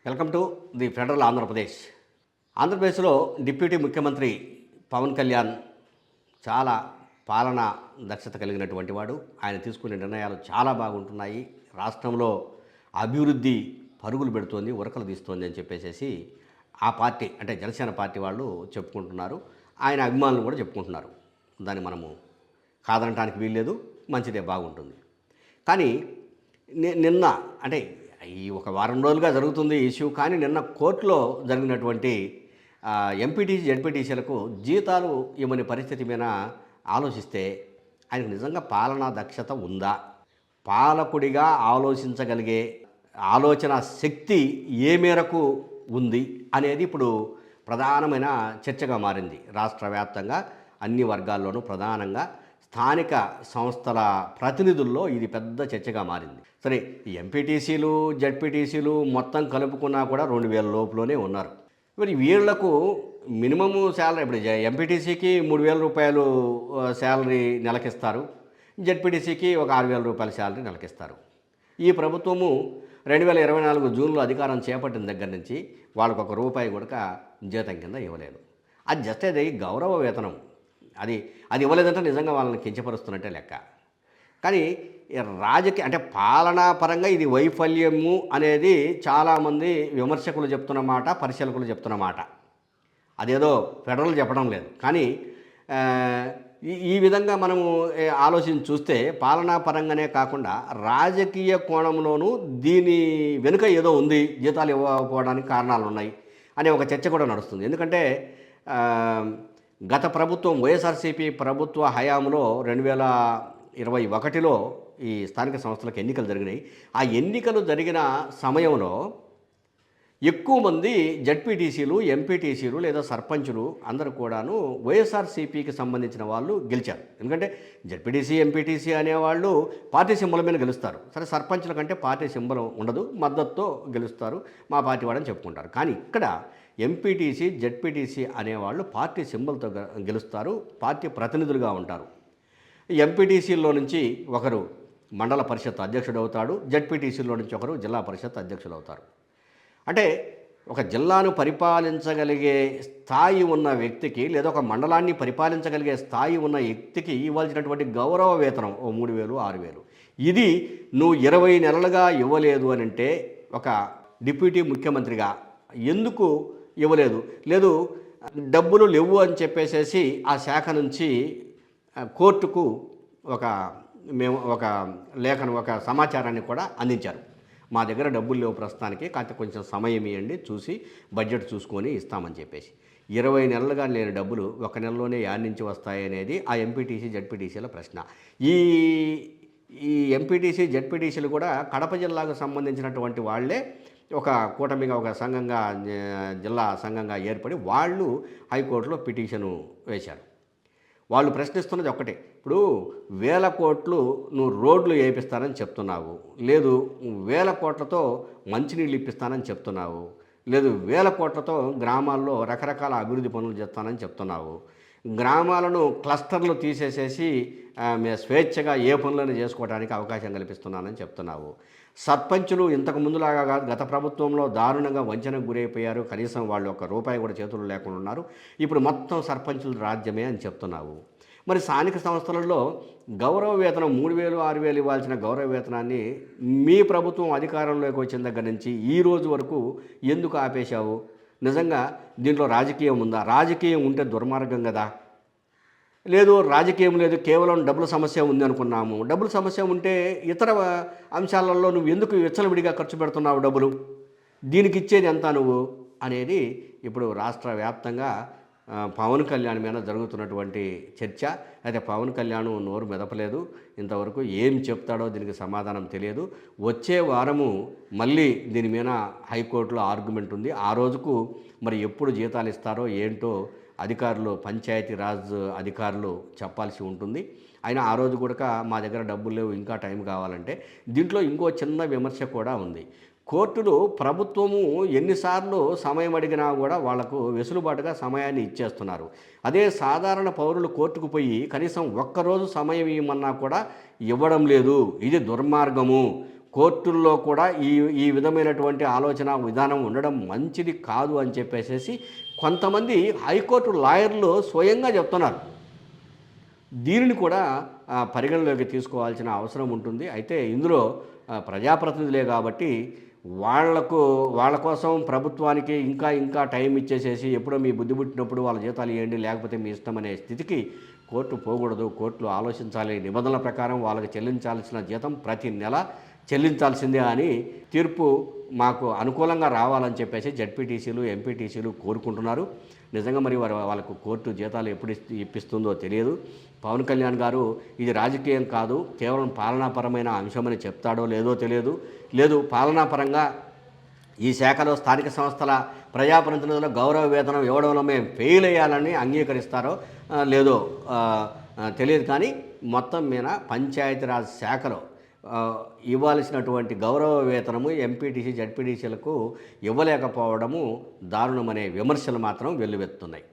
Welcome to the federal Andhra Pradesh. ఆంధ్రప్రదేశ్లో deputy ముఖ్యమంత్రి పవన్ కళ్యాణ్ చాలా పాలనా దక్షత కలిగినటువంటి వాడు. ఆయన తీసుకునే నిర్ణయాలు చాలా బాగుంటున్నాయి. రాష్ట్రంలో అభివృద్ధి పరుగులు పెడుతోంది, ఉరకలు తీస్తోంది అని చెప్పేసి ఆ పార్టీ అంటే జనసేన పార్టీ వాళ్ళు చెప్పుకుంటున్నారు. ఆయన అభిమానులు కూడా చెప్పుకుంటున్నారు. దాన్ని మనము కాదనటానికి వీల్లేదు, మంచిదే, బాగుంటుంది. కానీ నిన్న అంటే ఈ ఒక వారం రోజులుగా జరుగుతుంది ఇష్యూ. కానీ నిన్న కోర్టులో జరిగినటువంటి ఎంపీటీసీ జెడ్పీటీసీలకు జీతాలు ఇవ్వని పరిస్థితి మీద ఆలోచిస్తే ఆయనకు నిజంగా పాలనా దక్షత ఉందా, పాలకుడిగా ఆలోచించగలిగే ఆలోచన శక్తి ఏ మేరకు ఉంది అనేది ఇప్పుడు ప్రధానమైన చర్చగా మారింది. రాష్ట్ర వ్యాప్తంగా అన్ని వర్గాల్లోనూ ప్రధానంగా స్థానిక సంస్థల ప్రతినిధుల్లో ఇది పెద్ద చర్చగా మారింది. సరే, ఎంపీటీసీలు జెడ్పీటీసీలు మొత్తం కలుపుకున్నా కూడా 2000 లోపులోనే ఉన్నారు. మరి వీళ్లకు మినిమము శాలరీ ఇప్పుడు ఎంపీటీసీకి 3000 రూపాయలు శాలరీ నెలకిస్తారు, జెడ్పీటీసీకి ఒక 6000 రూపాయల శాలరీ నెలకిస్తారు. ఈ ప్రభుత్వము 2024 జూన్లో అధికారం చేపట్టిన దగ్గర నుంచి వాళ్ళకు ఒక రూపాయి కూడా జీతం కింద ఇవ్వలేదు. అది జస్ట్ అది గౌరవ వేతనం. అది ఇవ్వలేదంటే నిజంగా వాళ్ళని కించపరుస్తున్నట్టే లెక్క. కానీ అంటే పాలనా పరంగా ఇది వైఫల్యము అనేది చాలామంది విమర్శకులు చెప్తున్న మాట, పరిశీలకులు చెప్తున్న మాట. అదేదో ఫెడరల్ చెప్పడం లేదు. కానీ ఈ విధంగా మనము ఆలోచించి చూస్తే పాలనా పరంగానే కాకుండా రాజకీయ కోణంలోనూ దీని వెనుక ఏదో ఉంది, జీతాలు ఇవ్వకపోవడానికి కారణాలు ఉన్నాయి అనే ఒక చర్చ కూడా నడుస్తుంది. ఎందుకంటే గత ప్రభుత్వం వైఎస్ఆర్సీపీ ప్రభుత్వ హయాంలో 2021లో ఈ స్థానిక సంస్థలకు ఎన్నికలు జరిగినాయి. ఆ ఎన్నికలు జరిగిన సమయంలో ఎక్కువ మంది జడ్పీటీసీలు, ఎంపీటీసీలు లేదా సర్పంచులు అందరూ కూడాను వైఎస్ఆర్సీపీకి సంబంధించిన వాళ్ళు గెలిచారు. ఎందుకంటే జడ్పీటీసీ, ఎంపీటీసీ అనేవాళ్ళు పార్టీ సింబల్ మీద గెలుస్తారు. సరే, సర్పంచుల కంటే పార్టీ సింబల్ ఉండదు, మద్దతుతో గెలుస్తారు, మా పార్టీ వాడని చెప్పుకుంటారు. కానీ ఇక్కడ ఎంపీటీసీ, జడ్పీటీసీ అనేవాళ్ళు పార్టీ సింబల్తో గెలుస్తారు, పార్టీ ప్రతినిధులుగా ఉంటారు. ఎంపీటీసీల్లో నుంచి ఒకరు మండల పరిషత్ అధ్యక్షుడు అవుతాడు, జడ్పీటీసీలో నుంచి ఒకరు జిల్లా పరిషత్ అధ్యక్షులు అవుతారు. అంటే ఒక జిల్లాను పరిపాలించగలిగే స్థాయి ఉన్న వ్యక్తికి లేదా ఒక మండలాన్ని పరిపాలించగలిగే స్థాయి ఉన్న వ్యక్తికి ఇవ్వాల్సినటువంటి గౌరవ వేతనం 3000, 6000 ఇది నువ్వు 20 నెలలుగా ఇవ్వలేదు అని అంటే ఒక డిప్యూటీ ముఖ్యమంత్రిగా ఎందుకు ఇవ్వలేదు, లేదు డబ్బులు లేవు అని చెప్పేసేసి ఆ శాఖ నుంచి కోర్టుకు ఒక లేఖను, ఒక సమాచారాన్ని కూడా అందించారు. మా దగ్గర డబ్బులు లేవు ప్రస్తుతానికి, కాకపోతే కొంచెం సమయం ఇవ్వండి, చూసి బడ్జెట్ చూసుకొని ఇస్తామని చెప్పేసి. 20 నెలలుగా లేని డబ్బులు ఒక నెలలోనే యాడ్ నుంచి వస్తాయనేది ఆ ఎంపీటీసీ జడ్పీటీసీల ప్రశ్న. ఈ ఎంపీటీసీ జడ్పీటీసీలు కూడా కడప జిల్లాకు సంబంధించినటువంటి వాళ్ళే ఒక కూటమిగా, ఒక సంఘంగా, జిల్లా సంఘంగా ఏర్పడి వాళ్ళు హైకోర్టులో పిటిషను వేశారు. వాళ్ళు ప్రశ్నిస్తున్నది ఒక్కటే, ఇప్పుడు 1000 కోట్లు నువ్వు రోడ్లు వేయిస్తానని చెప్తున్నావు, లేదు 1000 కోట్లతో మంచినీళ్ళు ఇప్పిస్తానని చెప్తున్నావు, లేదు 1000 కోట్లతో గ్రామాల్లో రకరకాల అభివృద్ధి పనులు చేస్తానని చెప్తున్నావు, గ్రామాలను క్లస్టర్లు తీసేసేసి స్వేచ్ఛగా ఏ పనులను చేసుకోవడానికి అవకాశం కల్పిస్తున్నానని చెప్తున్నావు. సర్పంచులు ఇంతకు ముందులాగా కాదు, గత ప్రభుత్వంలో దారుణంగా వంచనకు గురైపోయారు, కనీసం వాళ్ళు ఒక రూపాయి కూడా చేతులు లేకుండా ఉన్నారు, ఇప్పుడు మొత్తం సర్పంచుల రాజ్యమే అని చెప్తున్నావు. మరి స్థానిక సంస్థలలో గౌరవ వేతనం 3000, 6000 ఇవ్వాల్సిన గౌరవ వేతనాన్ని మీ ప్రభుత్వం అధికారంలోకి వచ్చిన దగ్గర నుంచి ఈ రోజు వరకు ఎందుకు ఆపేశావు? నిజంగా దీంట్లో రాజకీయం ఉందా? రాజకీయం ఉంటే దుర్మార్గం కదా. లేదు, రాజకీయం లేదు, కేవలం డబ్బుల సమస్య ఉంది అనుకున్నాము. డబ్బుల సమస్య ఉంటే ఇతర అంశాలలో నువ్వు ఎందుకు విచ్చలవిడిగా ఖర్చు పెడుతున్నావు డబ్బులు? దీనికి ఇచ్చేది ఎంత నువ్వు అనేది ఇప్పుడు రాష్ట్ర వ్యాప్తంగా పవన్ కళ్యాణ్ మీద జరుగుతున్నటువంటి చర్చ. అయితే పవన్ కళ్యాణ్ నోరు మెదపలేదు, ఇంతవరకు ఏం చెప్తాడో దీనికి సమాధానం తెలియదు. వచ్చే వారము మళ్ళీ దీని మీద హైకోర్టులో ఆర్గ్యుమెంట్ ఉంది. ఆ రోజుకు మరి ఎప్పుడు జీతాలు ఇస్తారో ఏంటో అధికారులు, పంచాయతీరాజ్ అధికారులు చెప్పాల్సి ఉంటుంది. అయినా ఆ రోజు కూడా మా దగ్గర డబ్బులు లేవు, ఇంకా టైం కావాలంటే. దీంట్లో ఇంకో చిన్న విమర్శ కూడా ఉంది. కోర్టులు ప్రభుత్వము ఎన్నిసార్లు సమయం అడిగినా కూడా వాళ్లకు వెసులుబాటుగా సమయాన్ని ఇచ్చేస్తున్నారు. అదే సాధారణ పౌరులు కోర్టుకు పోయి కనీసం ఒక్కరోజు సమయం ఇవ్వమన్నా కూడా ఇవ్వడం లేదు. ఇది దుర్మార్గము. కోర్టుల్లో కూడా ఈ విధమైనటువంటి ఆలోచన విధానం ఉండడం మంచిది కాదు అని చెప్పేసి కొంతమంది హైకోర్టు లాయర్లు స్వయంగా చెప్తున్నారు. దీనిని కూడా పరిగణలోకి తీసుకోవాల్సిన అవసరం ఉంటుంది. అయితే ఇందులో ప్రజాప్రతినిధులే కాబట్టి వాళ్ళ కోసం ప్రభుత్వానికి ఇంకా టైం ఇచ్చేసేసి ఎప్పుడో మీ బుద్ధి పుట్టినప్పుడు వాళ్ళ జీతాలు ఇవ్వండి లేకపోతే మీ ఇష్టం అనే స్థితికి కోర్టు పోకూడదు. కోర్టులు ఆలోచించాలి. నిబంధనల ప్రకారం వాళ్ళకి చెల్లించాల్సిన జీతం ప్రతి నెల చెల్లించాల్సిందే అని తీర్పు మాకు అనుకూలంగా రావాలని చెప్పేసి జడ్పీటీసీలు ఎంపీటీసీలు కోరుకుంటున్నారు. నిజంగా మరి వాళ్ళకు కోర్టు జీతాలు ఎప్పుడు ఇప్పిస్తుందో తెలియదు. పవన్ కళ్యాణ్ గారు ఇది రాజకీయం కాదు, కేవలం పాలనాపరమైన అంశమని చెప్తాడో లేదో తెలియదు. లేదు పాలనాపరంగా ఈ శాఖలో స్థానిక సంస్థల ప్రజాప్రతినిధుల గౌరవ వేతనం ఇవ్వడంలో మేము ఫెయిల్ అయ్యాలని అంగీకరిస్తారో లేదో తెలియదు. కానీ మొత్తం మీద పంచాయతీరాజ్ శాఖలో ఇవ్వాల్సినటువంటి గౌరవ వేతనము ఎంపీటీసీ జడ్పీటీసీలకు ఇవ్వలేకపోవడము దారుణమనే విమర్శలు మాత్రం వెల్లువెత్తున్నాయి.